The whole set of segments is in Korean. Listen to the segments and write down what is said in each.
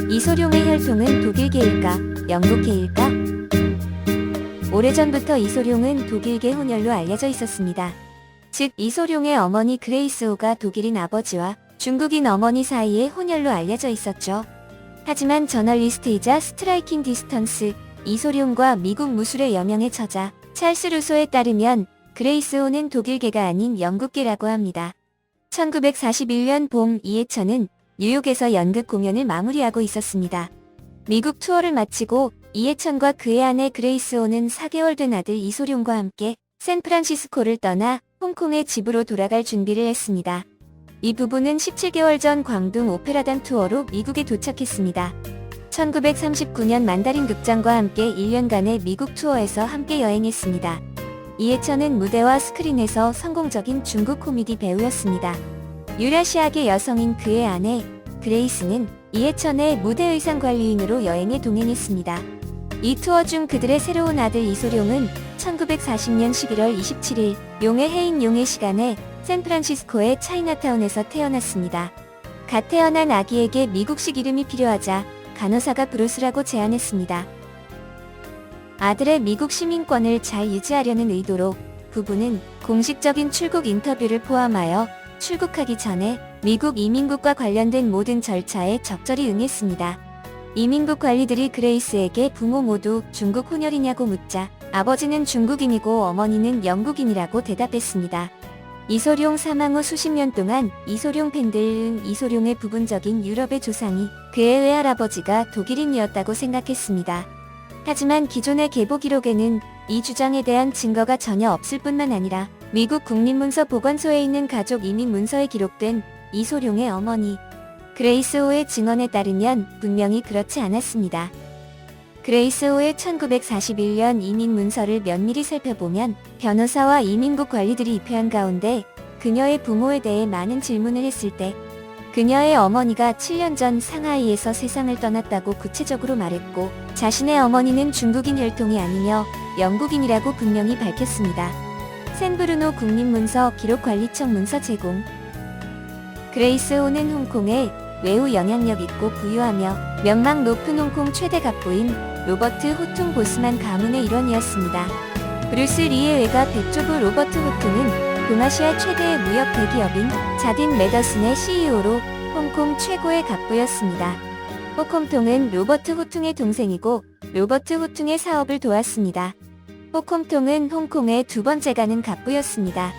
이소룡의 혈통은 독일계일까, 영국계일까? 오래전부터 이소룡은 독일계 혼혈로 알려져 있었습니다. 즉, 이소룡의 어머니 그레이스호가 독일인 아버지와 중국인 어머니 사이의 혼혈로 알려져 있었죠. 하지만 저널리스트이자 스트라이킹 디스턴스, 이소룡과 미국 무술의 여명의 저자 찰스 루소에 따르면 그레이스호는 독일계가 아닌 영국계라고 합니다. 1941년 봄 이해천은 뉴욕에서 연극 공연을 마무리하고 있었습니다. 미국 투어를 마치고 이해천과 그의 아내 그레이스호는 4개월 된 아들 이소룡과 함께 샌프란시스코를 떠나 홍콩의 집으로 돌아갈 준비를 했습니다. 이 부부는 17개월 전 광둥 오페라단 투어로 미국에 도착했습니다. 1939년 만다린 극장과 함께 1년간의 미국 투어에서 함께 여행했습니다. 이해천은 무대와 스크린에서 성공적인 중국 코미디 배우였습니다. 유라시아계 여성인 그의 아내 그레이스는 이해천의 무대 의상 관리인으로 여행에 동행했습니다. 이 투어 중 그들의 새로운 아들 이소룡은 1940년 11월 27일 용해 해인 용해 시간에 샌프란시스코의 차이나타운에서 태어났습니다. 갓 태어난 아기에게 미국식 이름이 필요하자 간호사가 브루스라고 제안했습니다. 아들의 미국 시민권을 잘 유지하려는 의도로 부부는 공식적인 출국 인터뷰를 포함하여 출국하기 전에 미국 이민국과 관련된 모든 절차에 적절히 응했습니다. 이민국 관리들이 그레이스에게 부모 모두 중국 혼혈이냐고 묻자 아버지는 중국인이고 어머니는 영국인이라고 대답했습니다. 이소룡 사망 후 수십 년 동안 이소룡 팬들은 이소룡의 부분적인 유럽의 조상이 그의 외할아버지가 독일인이었다고 생각했습니다. 하지만 기존의 계보 기록에는 이 주장에 대한 증거가 전혀 없을 뿐만 아니라 미국 국립문서 보관소에 있는 가족 이민 문서에 기록된 이소룡의 어머니 그레이스호의 증언에 따르면 분명히 그렇지 않았습니다. 그레이스호의 1941년 이민 문서를 면밀히 살펴보면 변호사와 이민국 관리들이 입회한 가운데 그녀의 부모에 대해 많은 질문을 했을 때 그녀의 어머니가 7년 전 상하이에서 세상을 떠났다고 구체적으로 말했고 자신의 어머니는 중국인 혈통이 아니며 영국인이라고 분명히 밝혔습니다. 샌브루노 국립문서 기록관리청 문서 제공. 그레이스호는 홍콩에 매우 영향력 있고 부유하며 명망 높은 홍콩 최대 갑부인 로버트 호퉁 보스만 가문의 일원이었습니다. 브루스 리의 외가 백조부 로버트 호퉁은 동아시아 최대의 무역 대기업인 자딘 매더슨의 CEO로 홍콩 최고의 갑부였습니다. 호콩통은 로버트 호퉁의 동생이고 로버트 호퉁의 사업을 도왔습니다. 호콩통은 홍콩의 두 번째 가는 갑부였습니다.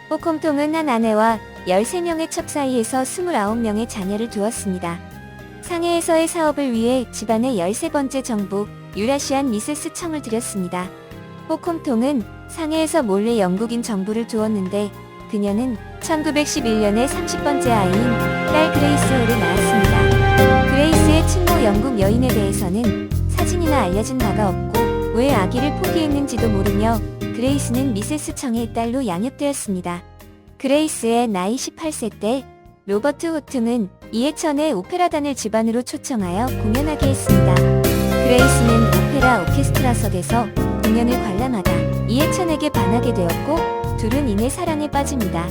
호콩통은 한 아내와 13명의 첩 사이에서 29명의 자녀를 두었습니다. 상해에서의 사업을 위해 집안의 13번째 정부 유라시안 미세스 청을 들였습니다. 호콩통은 상해에서 몰래 영국인 정부를 두었는데 그녀는 1911년에 30번째 아이인 딸 그레이스호를 낳았습니다. 그레이스의 친모 영국 여인에 대해서는 사진이나 알려진 바가 없고 왜 아기를 포기했는지도 모르며 그레이스는 미세스 청의 딸로 양육되었습니다. 그레이스의 나이 18세 때 로버트 호퉁은 이해천의 오페라단을 집안으로 초청하여 공연하게 했습니다. 그레이스는 오페라 오케스트라석에서 공연을 관람하다 이해천에게 반하게 되었고 둘은 이내 사랑에 빠집니다.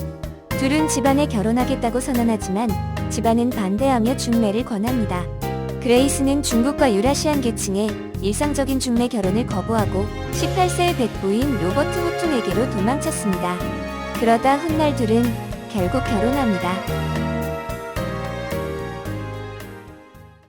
둘은 집안에 결혼하겠다고 선언하지만 집안은 반대하며 중매를 권합니다. 그레이스는 중국과 유라시안 계층의 일상적인 중매 결혼을 거부하고 18세의 백부인 로버트 호퉁에게로 도망쳤습니다. 그러다 훗날 둘은 결국 결혼합니다.